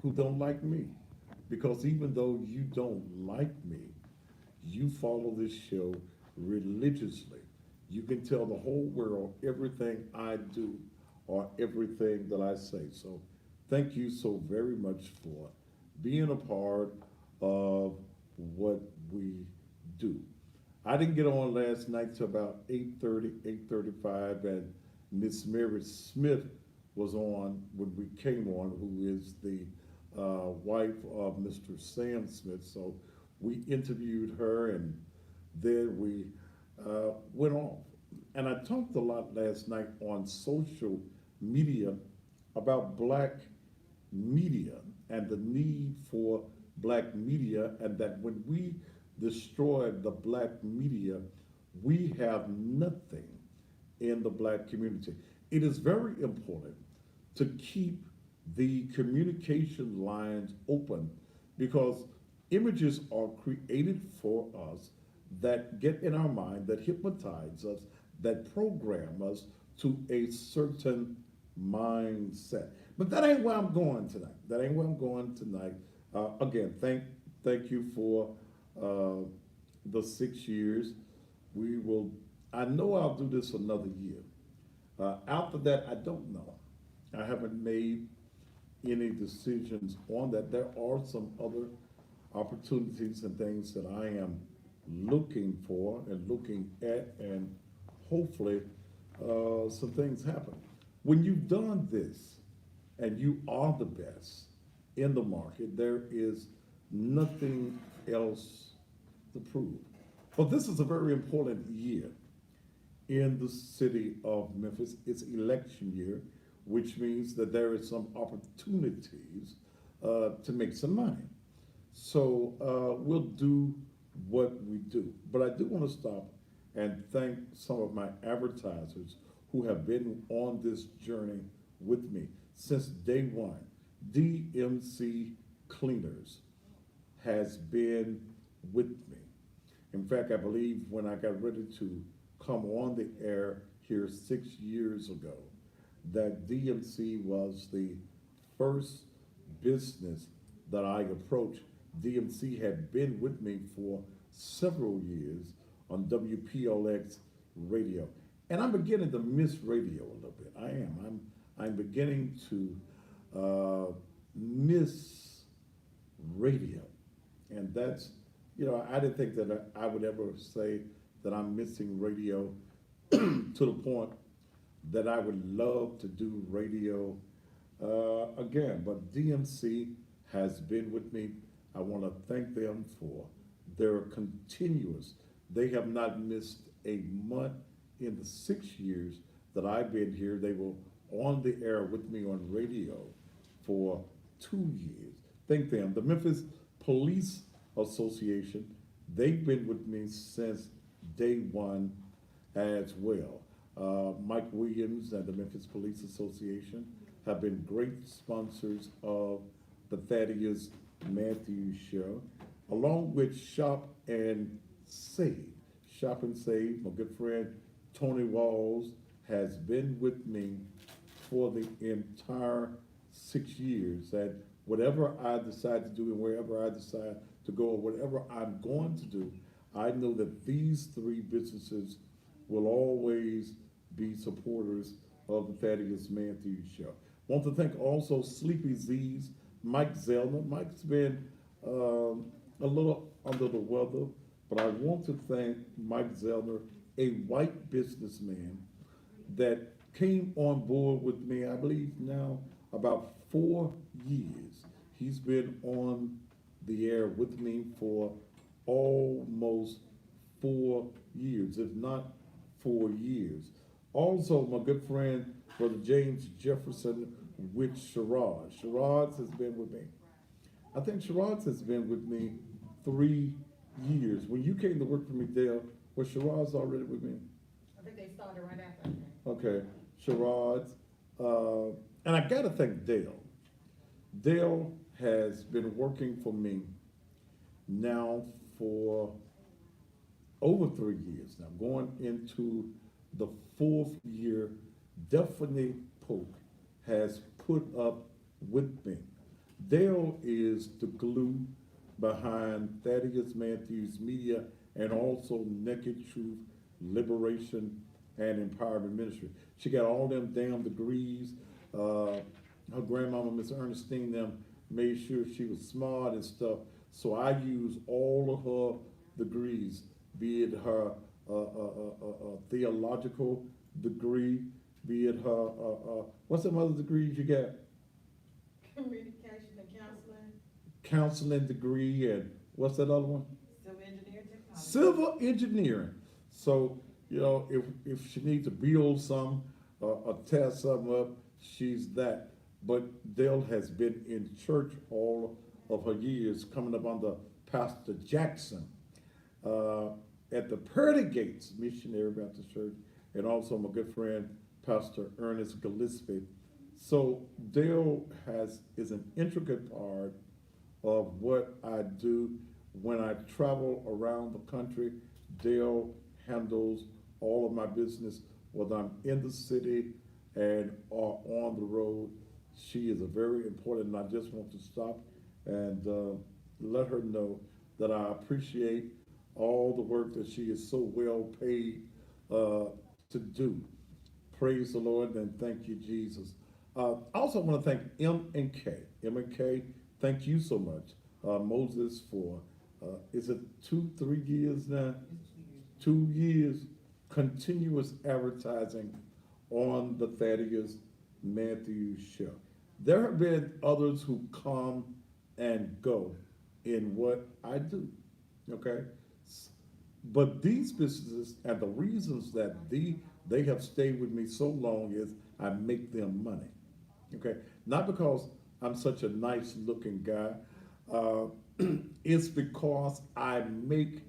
who don't like me. Because even though you don't like me, you follow this show religiously. You can tell the whole world everything I do or everything that I say. So thank you so very much for being a part of what we do. I didn't get on last night till about 8:30, 8:35, and Miss Mary Smith was on when we came on, who is the wife of Mr. Sam Smith. So we interviewed her, and then we went off. And I talked a lot last night on social media about black media and the need for black media, and that when we destroy the black media, we have nothing in the black community. It is very important to keep the communication lines open because images are created for us that get in our mind, that hypnotize us, that program us to a certain mindset. But that ain't where I'm going tonight. That ain't where I'm going tonight. Again, thank you for uh, the 6 years. We will. I know I'll do this another year. After that, I don't know. I haven't made any decisions on that. There are some other opportunities and things that I am looking for and looking at, and hopefully some things happen. When you've done this and you are the best in the market, there is nothing else to prove. But this is a very important year in the city of Memphis. It's election year, which means that there is some opportunities to make some money. So we'll do what we do. But I do want to stop and thank some of my advertisers who have been on this journey with me since day one. DMC Cleaners has been with me. In fact, I believe when I got ready to come on the air here 6 years ago, that DMC was the first business that I approached. DMC had been with me for several years on WPLX radio. And I'm beginning to miss radio a little bit. I am. I'm beginning to miss radio. And that's, I didn't think that I would ever say that I'm missing radio to the point that I would love to do radio again. But DMC has been with me. I want to thank them for their continuous. They have not missed a month in the 6 years that I've been here. They were on the air with me on radio for 2 years. Thank them. The Memphis Police Association, they've been with me since day one as well. Mike Williams and the Memphis Police Association have been great sponsors of the Thaddeus Matthews Show, along with Shop and Save. Shop and Save, my good friend Tony Walls has been with me for the entire 6 years. And whatever I decide to do and wherever I decide to go or whatever I'm going to do, I know that these three businesses will always be supporters of the Thaddeus Matthews Show. Want to thank also Sleepy Z's, Mike Zellner. Mike's been a little under the weather, but I want to thank Mike Zellner, a white businessman that came on board with me, I believe now about 4 years. He's been on the air with me for almost 4 years, if not 4 years. Also, my good friend, Brother James Jefferson with Sherrod. Sherrod has been with me. I think Sherrod has been with me 3 years. When you came to work for me, Dale, was Sherrod's already with me? I think they started right after. Okay, Sherrod. And I gotta thank Dale. Dale has been working for me now for over 3 years now, going into the fourth year. Definitely Polk has put up with me. Dale is the glue behind Thaddeus Matthews Media and also Naked Truth, Liberation, and Empowerment Ministry. She got all them damn degrees. Her grandmama, Miss Ernestine, them made sure she was smart and stuff. So I use all of her degrees, be it her theological degree, be it her, what's some other degrees you got? Communication and counseling, Counseling degree, and what's that other one? civil engineering technology. Civil engineering. So, you know, if she needs to build some, or tear something up, she's that. But Dale has been in church all of her years, coming up under Pastor Jackson, at the Pearly Gates Missionary Baptist Church, and also my good friend, Pastor Ernest Gillespie. So Dale is an intricate part of what I do. When I travel around the country, Dale handles all of my business, whether I'm in the city and or on the road. She is a very important, and I just want to stop and let her know that I appreciate all the work that she is so well paid to do. Praise the Lord, and thank you, Jesus. I also want to thank M and K. M and K, thank you so much, Moses, for is it 2-3 years now? 2 years continuous advertising on the Thaddeus Matthews show. There have been others who come and go in what I do, okay? But these businesses, and the reasons that they have stayed with me so long, is I make them money, okay? Not because I'm such a nice looking guy, it's because I make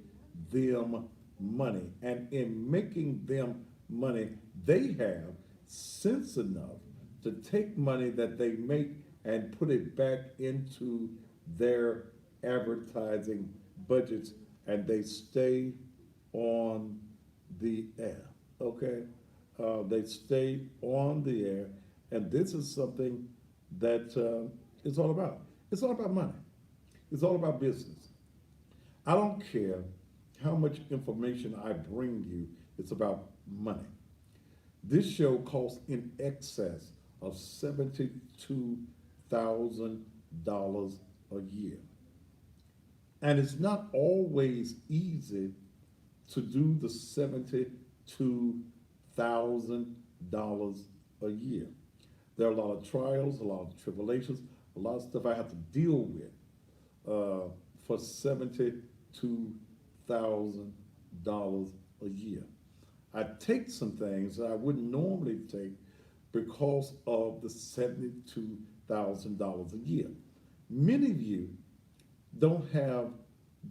them money. And in making them money, they have sense enough to take money that they make and put it back into their advertising budgets, and they stay on the air, okay? They stay on the air, and this is something that it's all about. It's all about money. It's all about business. I don't care how much information I bring you, it's about money. This show costs in excess of $72,000 a year. And it's not always easy to do the $72,000 a year. There are a lot of trials, a lot of tribulations, a lot of stuff I have to deal with for $72,000 a year. I take some things that I wouldn't normally take because of the $72,000 a year. Many of you don't have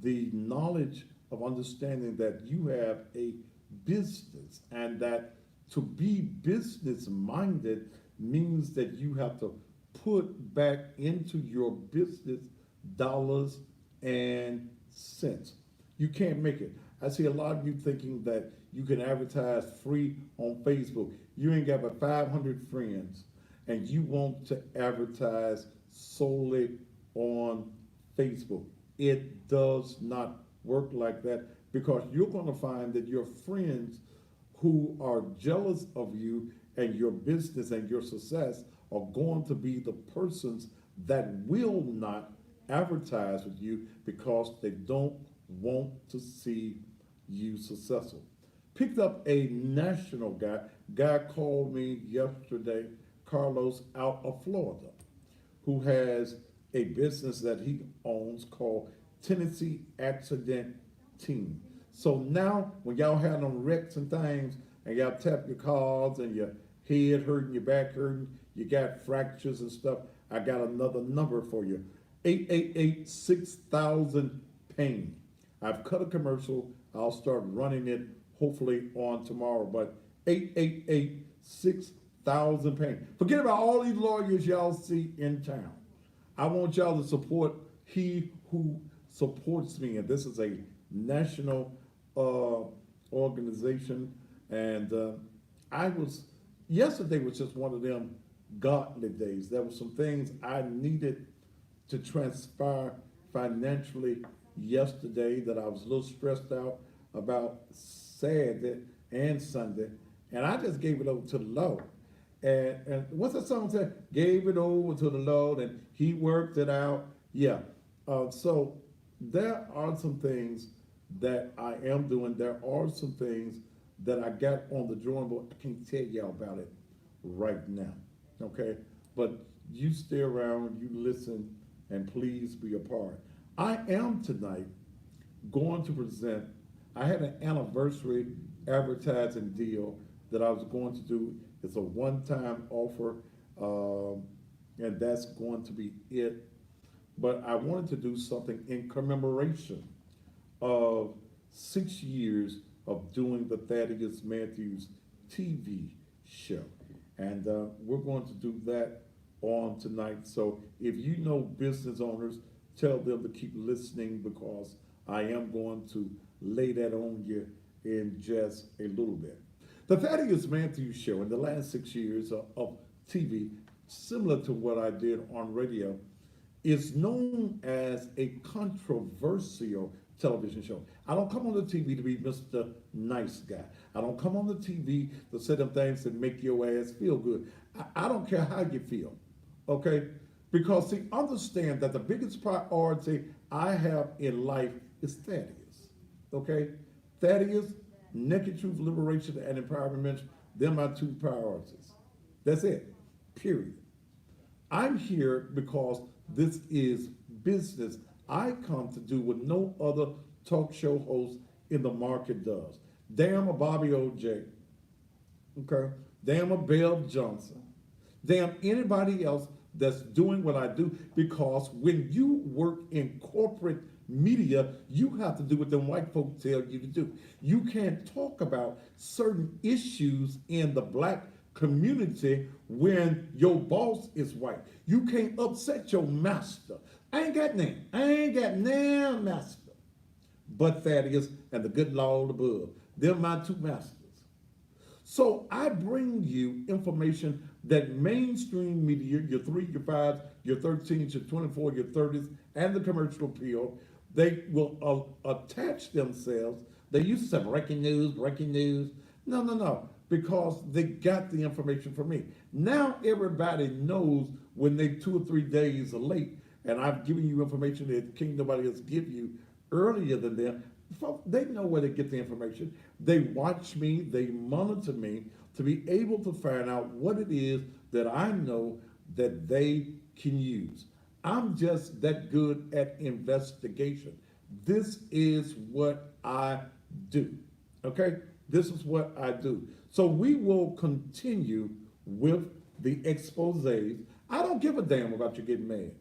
the knowledge of understanding that you have a business, and that to be business minded means that you have to put back into your business dollars and cents. You can't make it. I see a lot of you thinking that you can advertise free on Facebook. You ain't got but 500 friends, and you want to advertise solely on Facebook. It does not work like that, because you're going to find that your friends who are jealous of you and your business and your success are going to be the persons that will not advertise with you because they don't want to see you successful. Picked up a national guy called me yesterday, Carlos, out of Florida, who has a business that he owns called Tennessee Accident Team. So now when y'all have them wrecks and things, and y'all tap your cars and your head hurting, your back hurting, you got fractures and stuff, I got another number for you. 888-6000-PAIN. I've cut a commercial. I'll start running it hopefully on tomorrow, but 888-6000-PAIN. Forget about all these lawyers y'all see in town. I want y'all to support he who supports me, and this is a national organization, and yesterday was just one of them godly days. There were some things I needed to transpire financially yesterday that I was a little stressed out about Saturday and Sunday, and I just gave it over to the Lord. And what's that song say? Gave it over to the Lord, and He worked it out. Yeah. So there are some things that I am doing. There are some things that I got on the drawing board. I can't tell y'all about it right now. Okay? But you stay around, you listen, and please be a part. I am tonight going to present, I had an anniversary advertising deal that I was going to do. It's a one-time offer, and that's going to be it. But I wanted to do something in commemoration of 6 years of doing the Thaddeus Matthews TV show. And we're going to do that on tonight. So if you know business owners, tell them to keep listening because I am going to lay that on you in just a little bit. The Thaddeus Matthews Show in the last 6 years of TV, similar to what I did on radio, is known as a controversial television show. I don't come on the TV to be Mr. Nice Guy. I don't come on the TV to say them things that make your ass feel good. I don't care how you feel, okay? Because see, understand that the biggest priority I have in life is Thaddeus, okay? Thaddeus, Naked Truth, Liberation, and Empowerment, they're my two priorities. That's it, period. I'm here because this is business. I come to do what no other talk show host in the market does. Damn a Bobby O.J., okay? Damn a Bev Johnson. Damn anybody else that's doing what I do, because when you work in corporate media, you have to do what them white folks tell you to do. You can't talk about certain issues in the black community when your boss is white. You can't upset your master. I ain't got none master but Thaddeus and the good Lord above. They're my two masters. So I bring you information that mainstream media, your 3, your 5, your 13s, your 24, your 30s, and the commercial appeal, they will attach themselves. They used to say breaking news, breaking news. No, because they got the information from me. Now everybody knows when they 2 or 3 days are late, and I've given you information that can't nobody else give you earlier than them. They know where they get the information. They watch me, they monitor me to be able to find out what it is that I know that they can use. I'm just that good at investigation. This is what I do, okay? This is what I do. So we will continue with the exposés. I don't give a damn about you getting mad.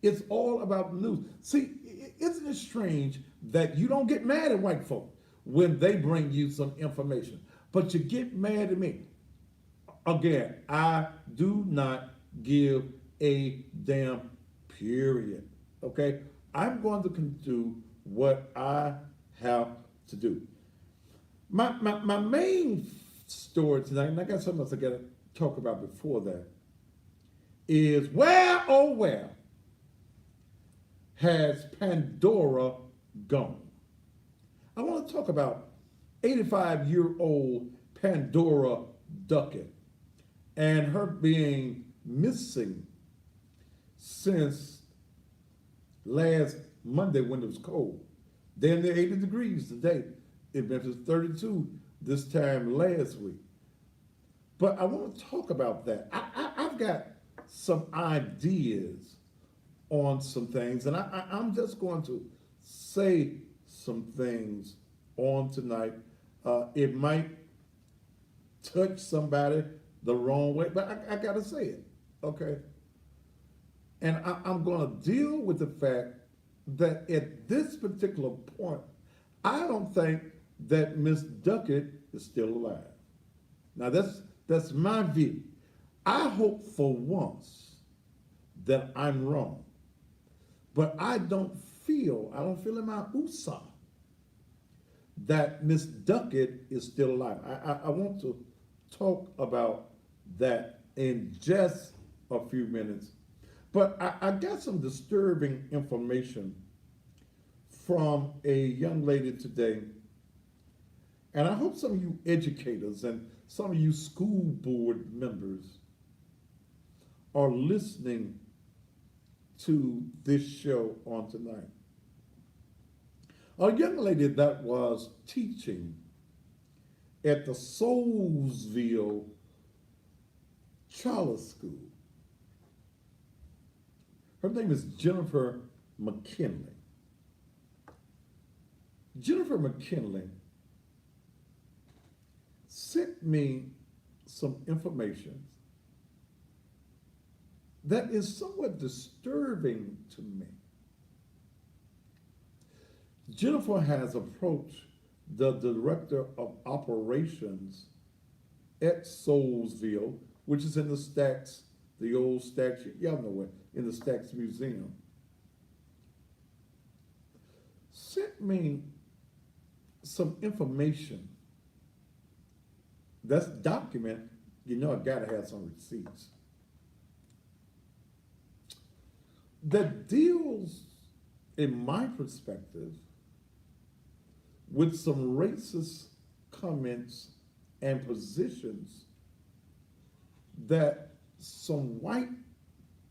It's all about the news. See, isn't it strange that you don't get mad at white folk when they bring you some information, but you get mad at me? Again, I do not give a damn, period. Okay? I'm going to do what I have to do. My main story tonight, and I got something else I got to talk about before that, is where, oh where, has Pandora gone? I want to talk about 85-year-old Pandora Duckett and her being missing since last Monday when it was cold. Then they're 80 degrees today. In Memphis, 32 this time last week. But I want to talk about that. I've got some ideas on some things, and I'm just going to say some things on tonight. It might touch somebody the wrong way, but I got to say it, okay? And I'm going to deal with the fact that at this particular point, I don't think that Miss Duckett is still alive. Now that's my view. I hope for once that I'm wrong, but I don't feel in my USA that Miss Duckett is still alive. I want to talk about that in just a few minutes. But I got some disturbing information from a young lady today, and I hope some of you educators and some of you school board members are listening to this show on tonight. A young lady that was teaching at the Soulsville Charter School. Her name is Jennifer McKinley. Jennifer McKinley sent me some information that is somewhat disturbing to me. Jennifer has approached the director of operations at Soulsville, which is in the Stacks, the old Stacks, y'all know it, in the Stacks Museum. Sent me some information that's document. You know, I gotta have some receipts that deals, in my perspective, with some racist comments and positions that some white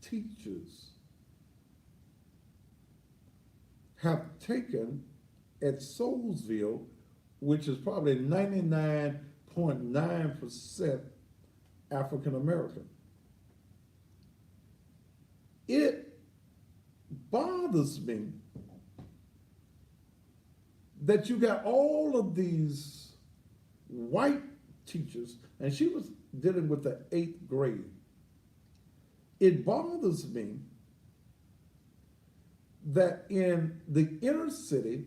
teachers have taken at Soulsville, which is probably 99.9% African American. It bothers me that you got all of these white teachers, and she was dealing with the 8th grade. It bothers me that in the inner city,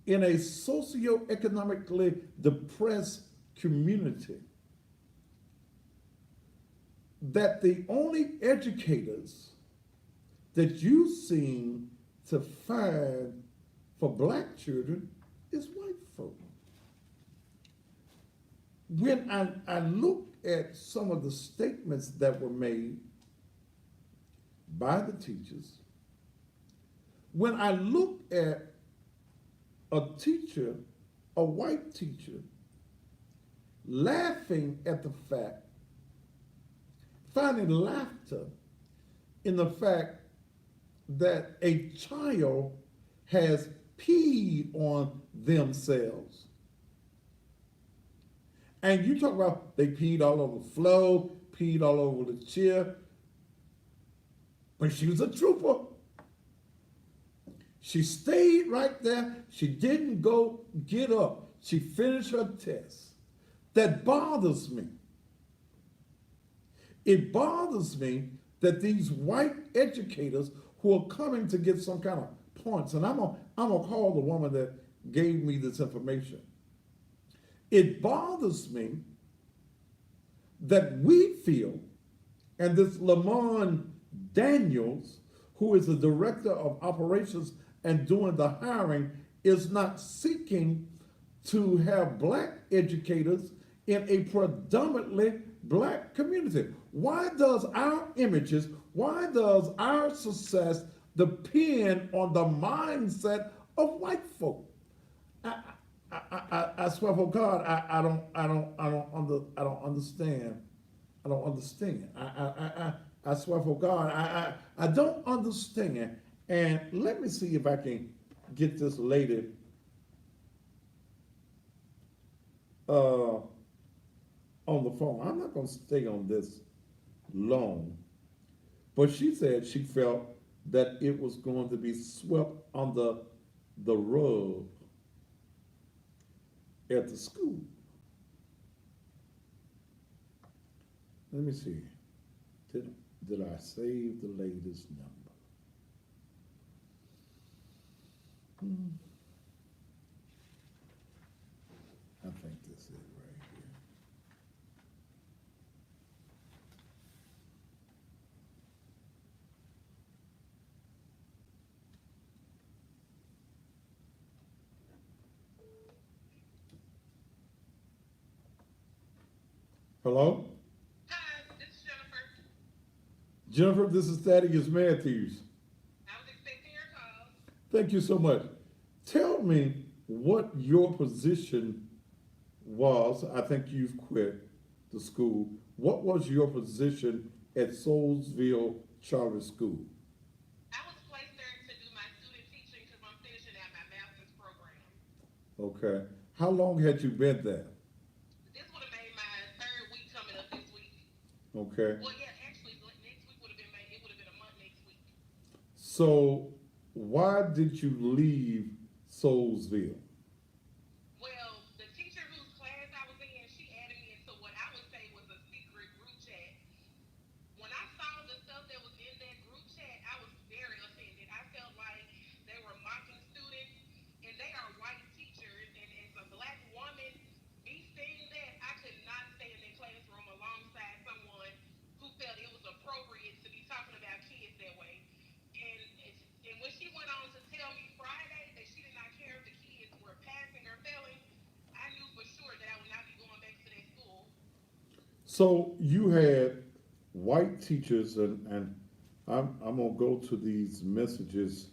in a socioeconomically depressed community, that the only educators that you seem to find for black children is white folk. When I look at some of the statements that were made by the teachers, when I look at a teacher, a white teacher, laughing at the fact, finding laughter in the fact that a child has peed on themselves. And you talk about they peed all over the floor, peed all over the chair. But she was a trooper. She stayed right there. She didn't go get up. She finished her test. That bothers me. It bothers me that these white educators who are coming to get some kind of points, and I'm gonna call the woman that gave me this information. It bothers me that we feel, and this Lamont Daniels, who is the director of operations and doing the hiring, is not seeking to have black educators in a predominantly black community. Why does our images, why does our success depend on the mindset of white folk? I swear for God, I don't understand. I don't understand. I swear for God, I don't understand. And let me see if I can get this lady on the phone. I'm not going to stay on this long, but she said she felt that it was going to be swept under the rug at the school. Let me see. Did I save the lady's number? I think this is right here. Hello? Hi, this is Jennifer. Jennifer, this is Thaddeus Matthews. I was expecting your call. Thank you so much. Tell me what your position was. I think you've quit the school. What was your position at Soulsville Charter School? I was placed there to do my student teaching because I'm finishing out my master's program. Okay. How long had you been there? This would have made my third week coming up this week. Okay. Well, yeah, actually, next week would have been made. It would have been a month next week. So why did you leave Soulsville? Well, the teacher whose class I was in, she added me into what I would say was a secret group chat. When I saw the stuff that was in that group chat, I was very offended. I felt like they were mocking students, and they are white teachers. And as a black woman, me seeing that, I could not stay in that classroom alongside someone who felt it was appropriate to be talking about kids that way. And and when she went on to tell me Friday that she did not care if the kids were passing or failing, I knew for sure that I would not be going back to that school. So you had white teachers, and I'm gonna go to these messages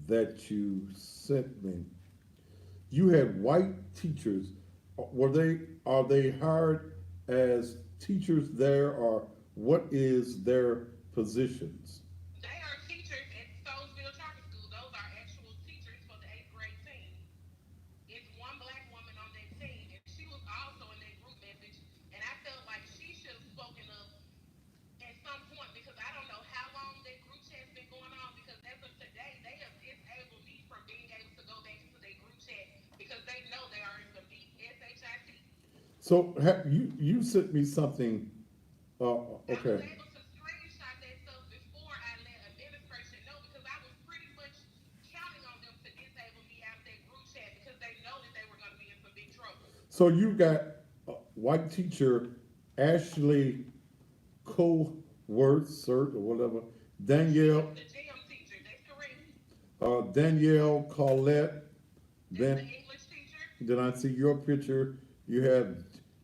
that you sent me. You had white teachers. Are they hired as teachers there, or what is their positions? They are teachers at Stolesville Charter School. Those are actual teachers for the eighth grade team. It's one black woman on that team, and she was also in that group message. And I felt like she should have spoken up at some point because I don't know how long that group chat's been going on. Because as of today, they have disabled me from being able to go back into their group chat because they know they are in some deep shit. So you sent me something? I was Okay. able to screenshot that stuff before I let administration know because I was pretty much counting on them to disable me out of that group chat because they know that they were going to be in some big trouble. So you got white teacher Ashley Coworth, or whatever, Danielle, The gym teacher, that's correct. Danielle Collette. That's the Then English teacher. then I see your picture. You have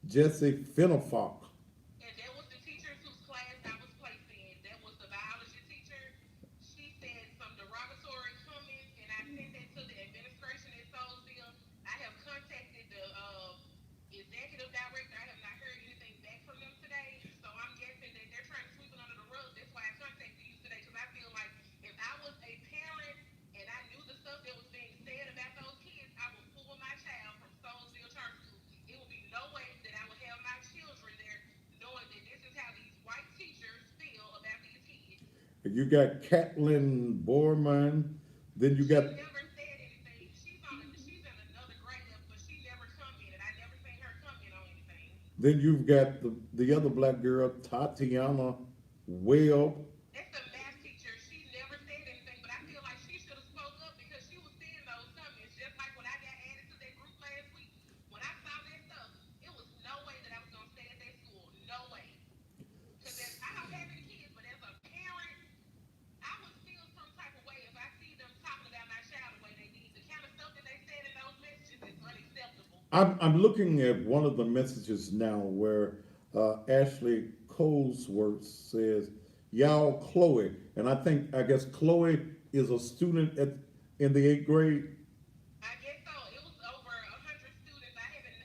Jesse Fennefock. And that was the teacher whose class I was placed in. That was the biology teacher. She said some derogatory comments, and I sent that to the administration at Soulsville. I have contacted the executive director. I have not heard anything back from them today. So I'm guessing that they're trying to sweep it under the rug. That's why I contacted you today, because I feel like if I was a parent and I knew the stuff that was being said about those kids, I would pull my child from Soulsville Charter School. It would be no way that I would have my children there knowing that this is how these white teachers feel about these kids. You got Catlin Borman. Then you She got never said anything. She's in another grade level, but she never commented. I never seen her comment on anything. then you've got the other black girl, Tatiana Webb. That's the math teacher. She never said anything, but I feel like she should have spoke up because she was seeing those comments. Just like when I got added to that group last week, when I saw that stuff, it was no way that I was gonna stay at that school. No way. Because I don't have any kids, but as a parent, I would feel some type of way if I see them talking about my child the way they did. The kind of stuff that they said in those messages is unacceptable. I'm looking at one of the messages now where Ashley Colesworth says, "Y'all, Chloe," and I guess Chloe is a student in the eighth grade. I guess so. It was over 100 students. I haven't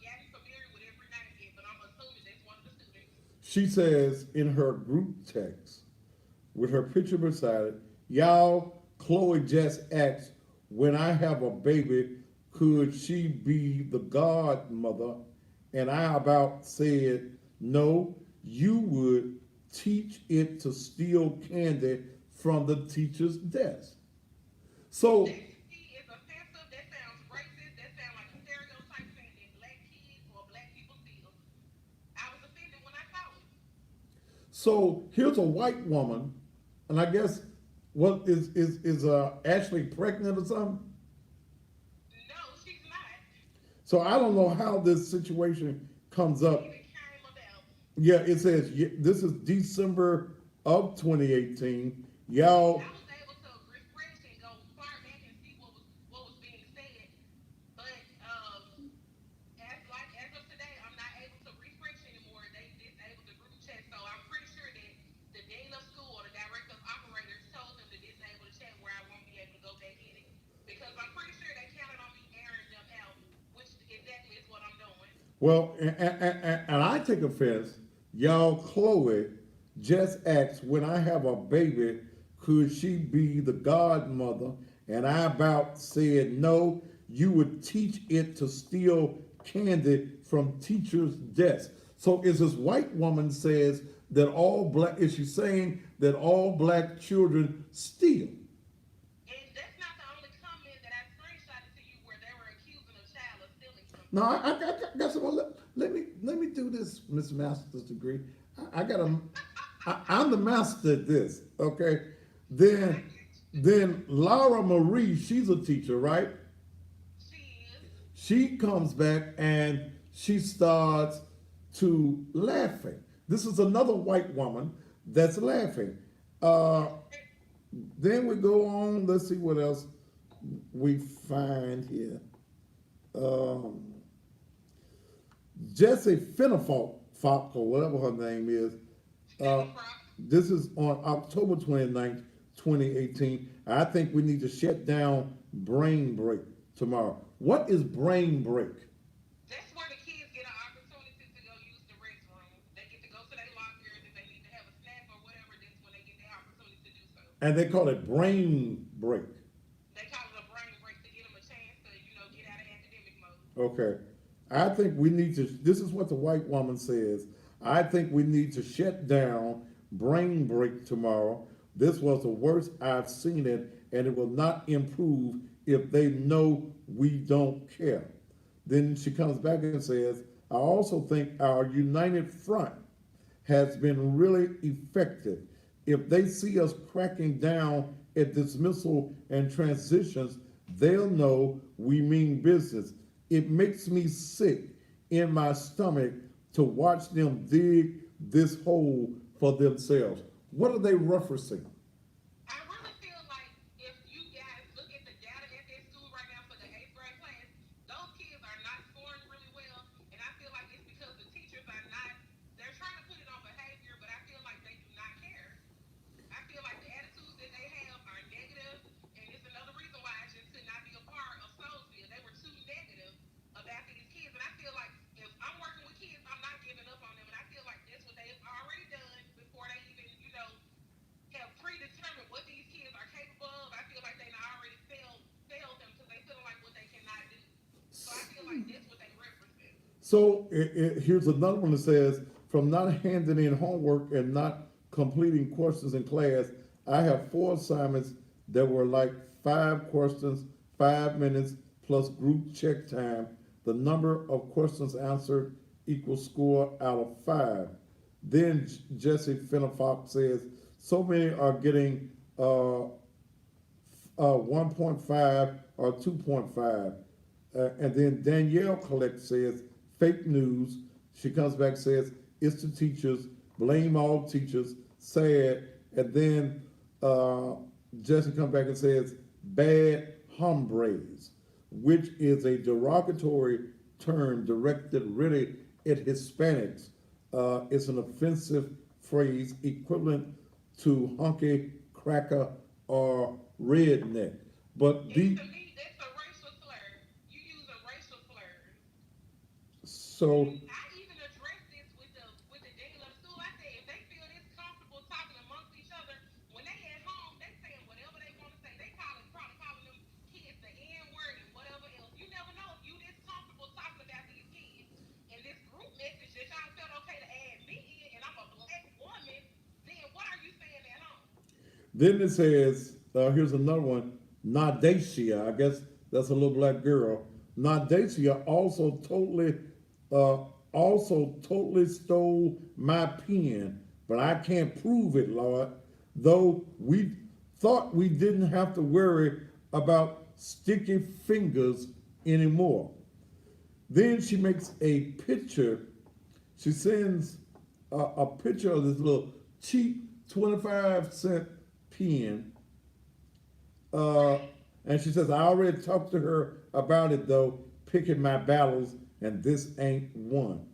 gotten familiar with every name yet, but I'm assuming that's one of the students. She says in her group text with her picture beside it, "Y'all, Chloe just asked when I have a baby, could she be the godmother?" And I about said, "No, you would teach it to steal candy from the teacher's desk." So That is offensive. That sounds racist. That sounds like a stereotype saying that black kids or black people steal. I was offended when I saw it. so here's a white woman, and I guess what is Ashley pregnant or something? No, she's not. So I don't know how this situation comes up. Even came about. Yeah, it says this is December of 2018. Y'all, I was able to refresh and go far back and see what was being said, but as of today, I'm not able to refresh anymore. They disabled the group chat, so I'm pretty sure that the dean of school Well, and I take offense. Y'all, Chloe just asked when I have a baby, could she be the godmother? And I about said no. You would teach it to steal candy from teachers' desks. So is this white woman says that all black? Is she saying that all black children steal? And that's not the only comment that I screenshotted to you where they were accusing a child of stealing No, something. I got some. Let me do this, Miss Master's degree. I got a. I'm the master at this. Okay, I then get you. then Laura Marie, she's a teacher, right? She is. She comes back and she starts to laughing. This is another white woman that's laughing. Uh, then we go on. Let's see what else we find here. Um, Jesse Finnefault, or whatever her name is. Uh, Stealing from. this is on October 29th, 2018. I think we need to shut down Brain Break tomorrow. What is Brain Break? That's where the kids get an opportunity to go use the restroom. They get to go to their lockers if they need to have a snack or whatever. That's when they get the opportunity to do so. And they call it Brain Break. They call it a brain break to get them a chance to, get out of academic mode. Okay. I think we need to, this is what the white woman says. I think we need to shut down Brain Break tomorrow. This was the worst I've seen it, and it will not improve if they know we don't care. Then she comes back and says, I also think our united front has been really effective. If they see us cracking down at dismissal and transitions, they'll know we mean business. It makes me sick in my stomach to watch them dig this hole for themselves. What are they referencing? I really feel like if you guys look at the data at their school right now for the eighth grade class, those kids are not scoring really well. And I feel like it's because the teachers are not, they're trying to put it on behavior, but I feel like they do not care. I feel like the attitudes that they have are negative, and it's another reason why I just could not be a part of Soulsville. They were too negative about these kids, and I feel like if I'm working with kids, I'm not giving up on them, and I feel like that's what they've already done before they even, have predetermined what these kids are capable of. I feel like they already failed them because they feel like what they cannot do. So I feel like that's what they represent. So here's another one that says, from not handing in homework and not completing questions in class, I have 4 assignments that were like 5 questions, 5 minutes plus group check time. The number of questions answered equals score out of 5. Then Jesse Finnefox says, so many are getting 1.5 or 2.5. And then Danielle Collect says, fake news. She comes back and says, it's the teachers, blame all teachers, sad. And then Jesse comes back and says, bad hombres, which is a derogatory term directed really at Hispanics. It's an offensive phrase equivalent to hunky, cracker, or redneck. But And the to me, that's a racial slur. You use a racial slur. so I even addressed this with the dean of the school. I said if they feel this comfortable talking amongst each other, when they at home, they saying whatever they want to say. They probably calling them kids the N word and whatever else. You never know if you this comfortable talking about these kids. And this group message that y'all felt okay to add me in, and I'm a black woman, then what are you saying at home? then it says, here's another one, Nadacia. I guess that's a little black girl. Nadacia also totally stole my pen, but I can't prove it, Lord. Though we thought we didn't have to worry about sticky fingers anymore. Then she makes a picture. She sends a picture of this little cheap 25-cent pen. And she says, I already talked to her about it though, picking my battles, and this ain't one.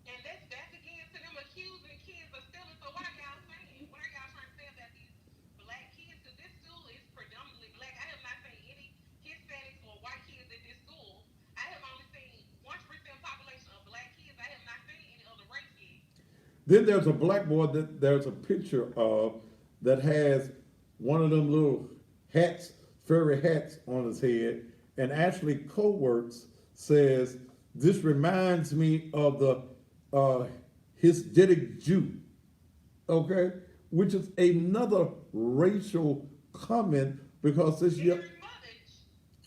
And that's again to them accusing kids of stealing. So what are y'all saying? What are y'all trying to say about these black kids? Because this school is predominantly black. I have not seen any Hispanics or white kids at this school. I have only seen 1% population of Then there's a blackboard that there's a picture of that has one of them little hats, furry hats on his head, and Ashley Coworks says, "This reminds me of the Hasidic Jew," okay, which is another racial comment because this young. Very much.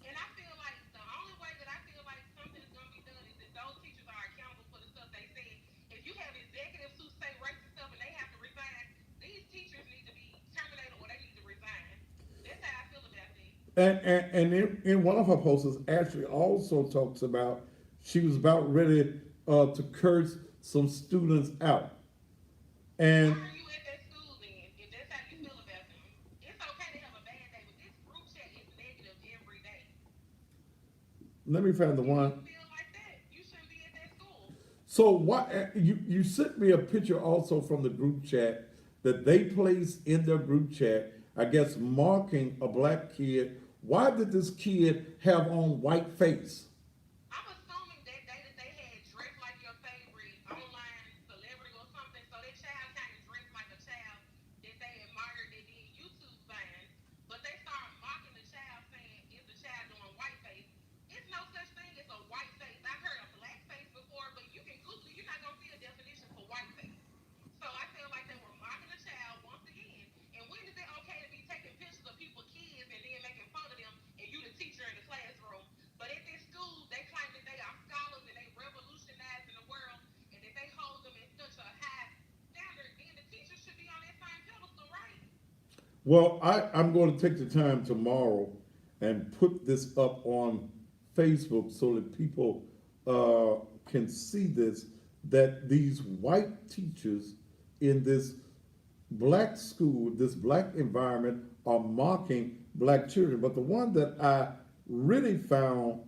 And I feel like the only way that I feel like something is going to be done is that those teachers are accountable for the stuff they say. If you have executives who say racist stuff and they have to resign, these teachers need to be terminated or they need to resign. That's how I feel about this. And in one of her posts, Ashley also talks about she was about ready to curse some students out. Why And are you at that school then? If that's how you feel about them, it's okay to have a bad day, but this group chat is negative every day. let me find the If you one. feel like that, you shouldn't be at that school. So what you sent me a picture also from the group chat that they placed in their group chat, I guess marking a black kid. Why did this kid have on white face? I'm assuming that day that they had dressed like your favorite online celebrity or something, so that child kind of dressed like a child that they admired that did YouTube things, but they started mocking the child saying, is the child doing white face? It's no such thing as a white face. I've heard of black face before, but you can Google it, you're not going to see a definition for white face. So I feel like they were mocking the child once again. And when is it okay to be taking pictures of people's kids and then making fun of them and you the teacher in the classroom? But at this school, they claim that they are scholars and they revolutionizing the world and that they hold them in such a high standard. Then the teachers should be on that same pedestal, right? Well, I'm going to take the time tomorrow and put this up on Facebook so that people can see this, that these white teachers in this black school, this black environment, are mocking black children. But the one that I really found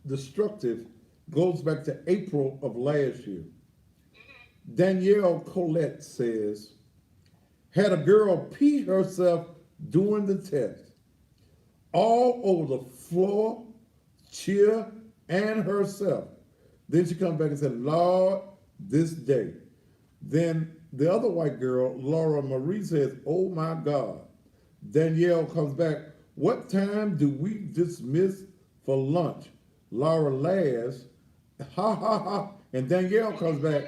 destructive goes back to April of last year. Danielle Colette says, had a girl pee herself during the test, all over the floor, chair, and herself. Then she comes back and said, Lord, this day. Then the other white girl, Laura Marie, says, oh my God. Danielle comes back, what time do we dismiss for lunch? Laura laughs, ha ha ha. And Danielle comes back,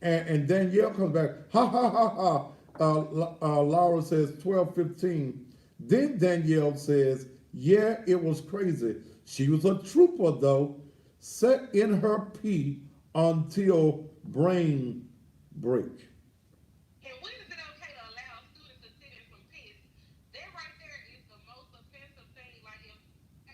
and Danielle comes back, ha ha ha ha. Laura says 12:15. Then Danielle says, yeah, it was crazy. She was a trooper though, sat in her pee until brain break. And when is it okay to allow students to sit in some piss? That right there is the most offensive thing. Like if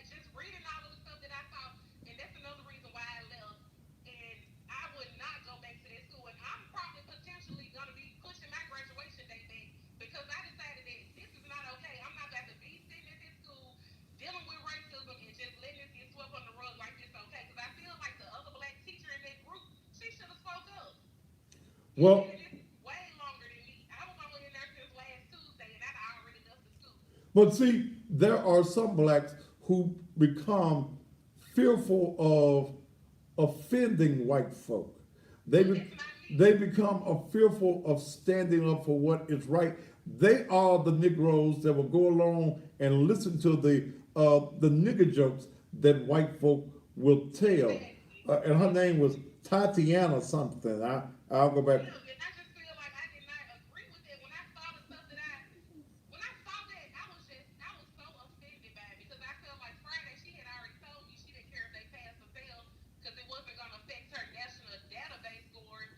just reading all of the stuff that I saw, and that's another reason why I left. And I would not go back to that school. And I'm probably potentially gonna be pushing my graduation date back because I decided that this is not okay. I'm not about to be sitting at this school dealing with racism and just letting this get swept on the rug like this okay. Because I feel like the other black teacher in that group, she should have spoke up. Well, Way longer than me. I was only in there since last Tuesday, and I already left the school. but see, there are some blacks who become fearful of offending white folk. They become fearful of standing up for what is right. They are the Negroes that will go along and listen to the nigger jokes that white folk will tell. And her name was Tatiana something. I'll go back. And I just feel like I did not agree with it. When I saw the stuff that when I saw that, I was so offended by it because I felt like Friday she had already told me she didn't care if they passed or failed because it wasn't going to affect her national database scores.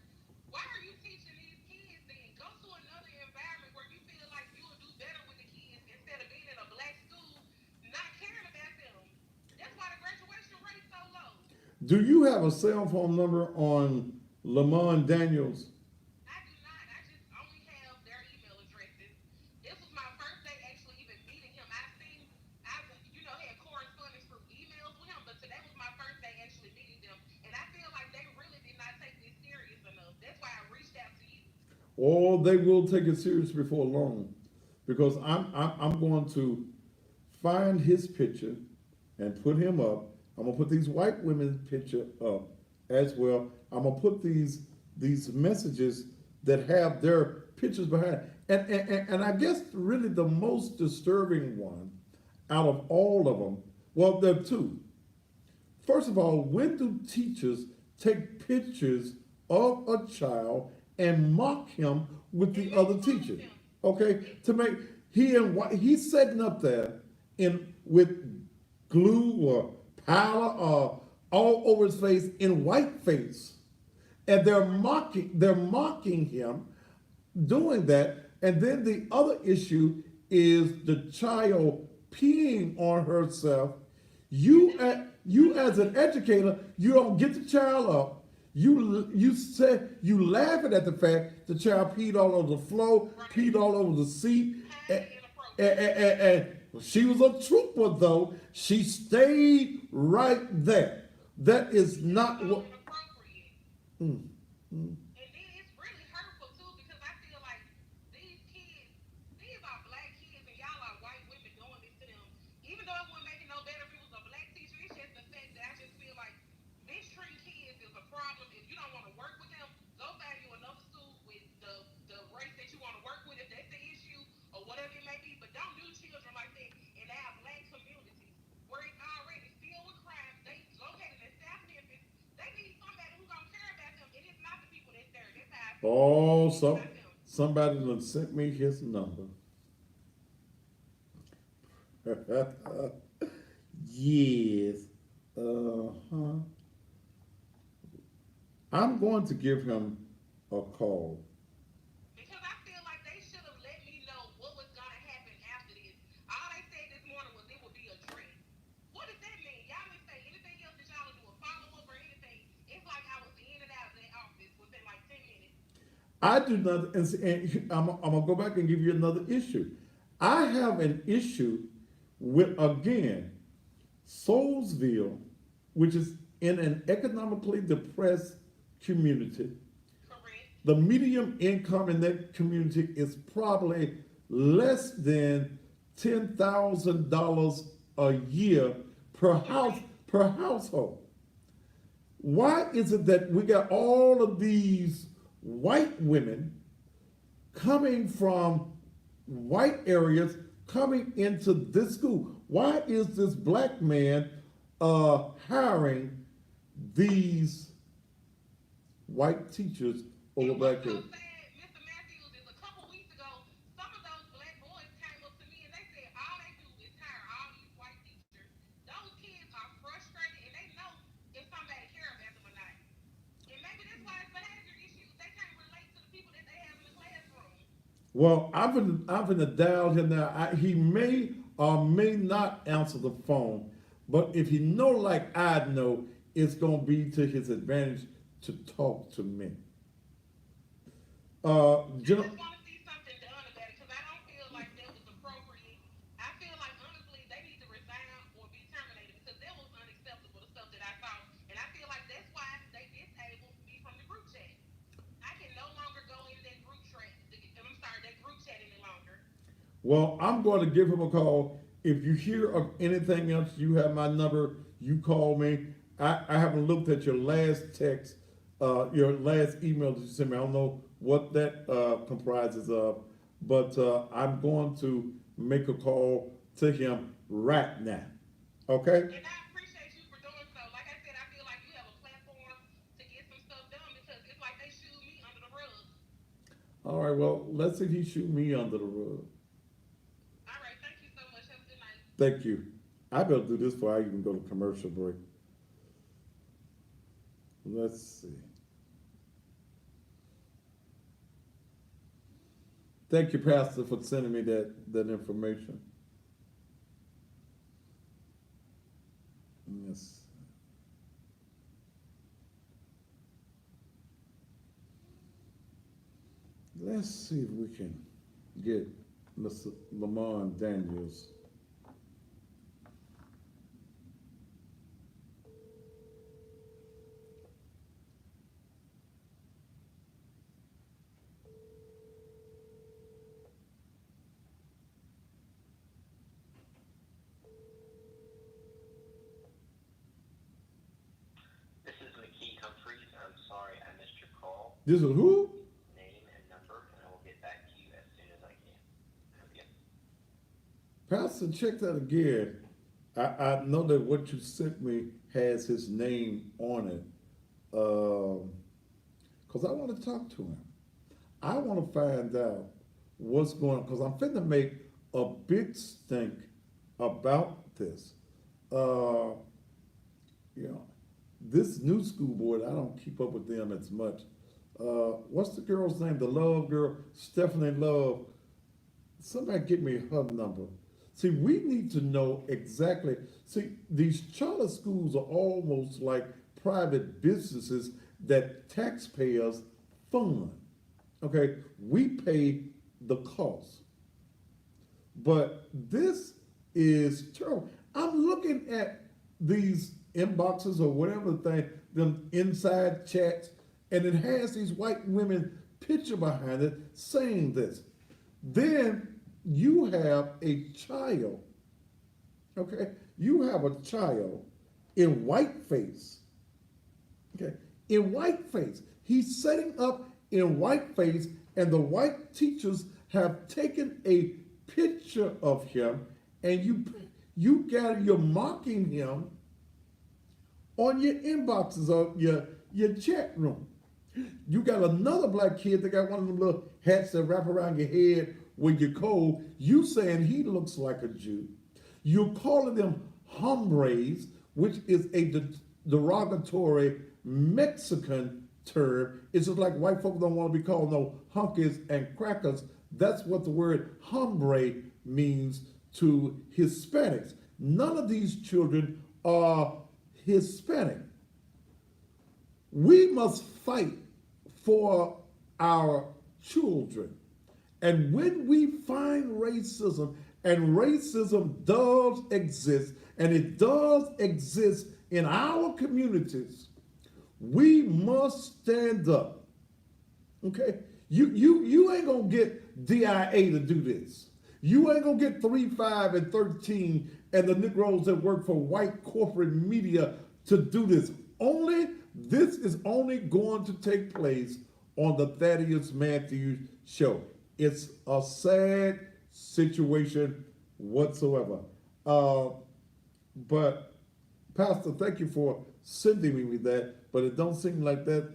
Why are you teaching these kids then? Go to another environment where you feel like you will do better with the kids instead of being in a black school, not caring about them. That's why the graduation rate is so low. Do you have a cell phone number on Lamont Daniels? I do not. I just only have their email addresses. This was my first day actually even meeting him. Had correspondence through emails with him, but today was my first day actually meeting them. And I feel like they really did not take this serious enough. That's why I reached out to you. Or they will take it serious before long, because I'm going to find his picture and put him up. I'm gonna put these white women's picture up as well. I'm gonna put these these messages that have their pictures behind. And I guess really the most disturbing one out of all of them, well, there are two. First of all, when do teachers take pictures of a child and mock him with the other teacher? Okay, to make he's setting up there in with glue or powder or all over his face in whiteface, and they're mocking him doing that. And then the other issue is the child peeing on herself. You as an educator, you don't get the child up. You laughing at the fact the child peed all over the floor, peed all over the seat, and she was a trooper though. She stayed right there. That is not what. Mm, mm. And then it's really hurtful too because I feel like these kids, these are black kids, and y'all are white women doing this to them. Even though it wouldn't make it no better if it was a black teacher, it's just the fact that I just feel like mistreating kids is a problem. If you don't want to work with them, go find you another school with the race that you want to work with if that's the issue or whatever it may be. But don't do children like that in our black communities where it's already filled with crime. They located in South Memphis. They need somebody who's gonna care about them, and it's not the people that's there. That's how I feel. Oh, It's not them. somebody done sent me his number. Yes. Uh-huh. I'm going to give him a call. Because I feel like they should have let me know what was gonna happen after this. All they said this morning was it would be addressed. What does that mean? Y'all didn't say anything else that y'all would do a follow up or anything. It's like I was in and out of that office within like 10 minutes. I do not, and I'm gonna go back and give you another issue. I have an issue with again Soulsville, which is in an economically depressed community. Correct. The median income in that community is probably less than $10,000 a year per household. Why is it that we got all of these white women coming from white areas coming into this school? Why is this black man hiring these white teachers over And black what's so kids? sad, Mr. Matthews, is a couple weeks ago, some of those black boys came up to me and they said all they do is hire all these white teachers. Those kids are frustrated and they know if somebody care about them or not. And maybe that's why it's behavior issues. They can't relate to the people that they have in the classroom. Well, I'm gonna dial him now. He may or may not answer the phone, but if he know like I know, it's gonna be to his advantage to talk to me. I Gen- just want to see something done about it because I don't feel like that was appropriate. I feel like honestly they need to resign or be terminated because that was unacceptable, the stuff that I saw. And I feel like that's why they disabled me from the group chat. I can no longer go into that group chat. I'm sorry, that group chat any longer. well, I'm going to give him a call. If you hear of anything else, you have my number. You call me. I haven't looked at your last text, your last email that you sent me. I don't know what that comprises of, but I'm going to make a call to him right now. Okay? And I appreciate you for doing so. Like I said, I feel like you have a platform to get some stuff done because it's like they shooed me under the rug. All right. Well, let's see if he shoot me under the rug. All right, thank you so much. Have a good night. Thank you. I better do this before I even go to commercial break. Let's see. Thank you, Pastor, for sending me that information. Yes. Let's see if we can get Mr. Lamont Daniels. This is McKee Humphreys. I'm sorry I missed your call. This is who? Name and number, and I will get back to you as soon as I can. Yep. Pastor, check that again. I know that what you sent me has his name on it. Because I want to talk to him. I want to find out what's going on, because I'm finna make a big stink about this. Uh, you know, this new school board, I don't keep up with them as much. What's the girl's name? The Love girl, Stephanie Love. Somebody get me her number. See, we need to know exactly. See, these charter schools are almost like private businesses that taxpayers fund. Okay, we pay the cost. But this is terrible. I'm looking at these inboxes or whatever thing, them inside chats, and it has these white women picture behind it saying this. Then you have a child, okay? You have a child in whiteface, okay? In whiteface. He's setting up in whiteface, and the white teachers have taken a picture of him, and you're mocking him on your inboxes or your chat room. You got another black kid that got one of them little hats that wrap around your head when you're cold. You saying he looks like a Jew. You're calling them hombres, which is a derogatory Mexican term. It's just like white folk don't want to be called no hunkies and crackers. That's what the word hombre means to Hispanics. None of these children are Hispanic. We must fight for our children. And when we find racism, and racism does exist, and it does exist in our communities, we must stand up. Okay? You ain't gonna get DIA to do this. You ain't gonna get 3, 5, and 13 and the Negroes that work for white corporate media to do this. This is only going to take place on the Thaddeus Matthews show. It's a sad situation whatsoever. But Pastor, thank you for sending me that, but it don't seem like that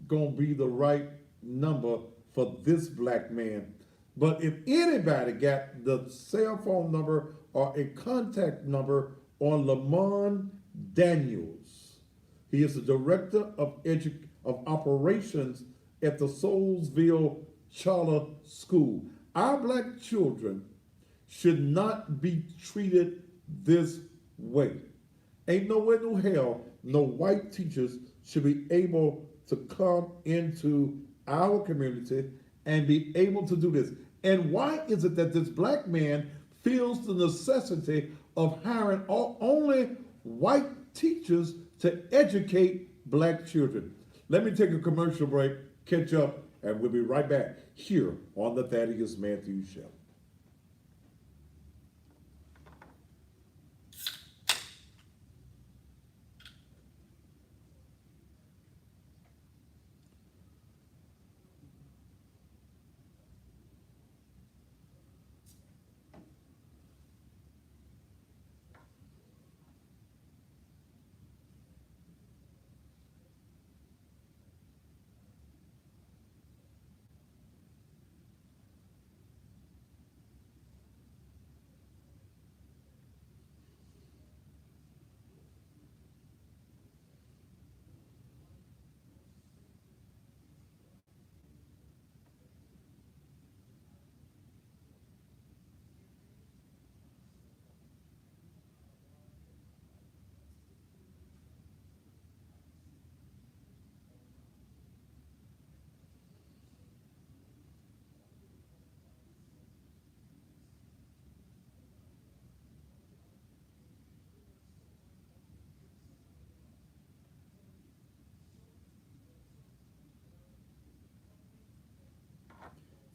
gonna be the right number for this black man. But if anybody got the cell phone number or a contact number on Lamont Daniels, he is the director of operations at the Soulsville Charter School. Our black children should not be treated this way. Ain't nowhere no hell no white teachers should be able to come into our community and be able to do this. And why is it that this black man feels the necessity of hiring only white teachers to educate black children? Let me take a commercial break, catch up, and we'll be right back here on the Thaddeus Matthews Show.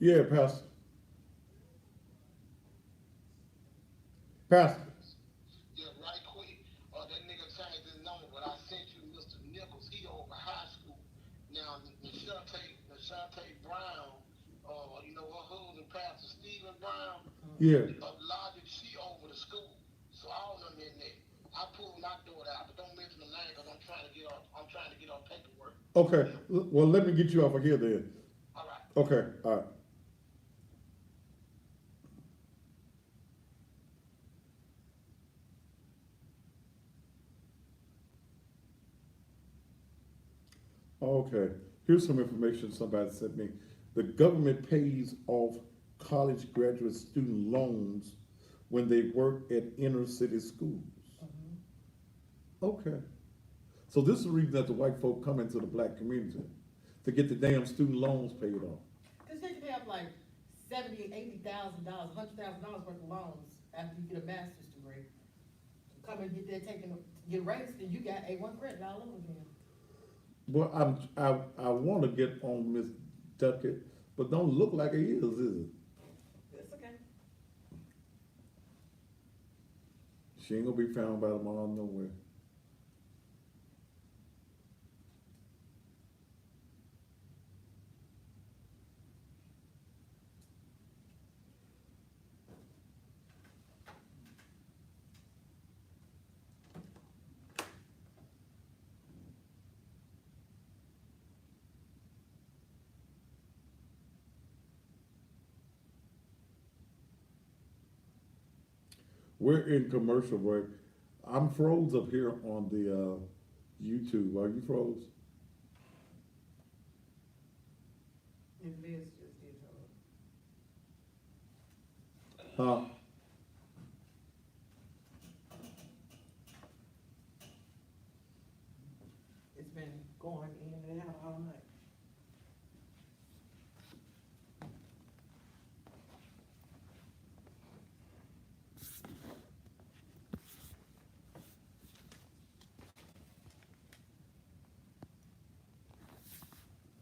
Yeah, Pastor. Pastor. Yeah, right quick. That nigga changed his number, but I sent you Mr. Nichols. He over high school. Now, Michelle take Shante Brown, you know, her husband, Pastor Stephen Brown, Yeah, lodged she over the school. So all of them in there. I pulled my daughter out, but don't mention the name because I'm trying to get her paperwork. okay, well, let me get you off of here then. All right. Okay, all right. Okay, here's some information somebody sent me. The government pays off college graduate student loans when they work at inner city schools. Okay. So this is the reason that the white folk come into the black community, to get the damn student loans paid off. Cause they can have like $70,000, $80,000, $100,000 worth of loans after you get a master's degree. Come and get that get raised, and you got A1 credit all over again. Well, I wanna get on Miss Duckett, but don't look like it is it? It's okay. She ain't gonna be found by tomorrow nowhere. We're in commercial break. I'm froze up here on the YouTube. Are you froze? And Liz just did hers. Huh? It's been going in and out all night.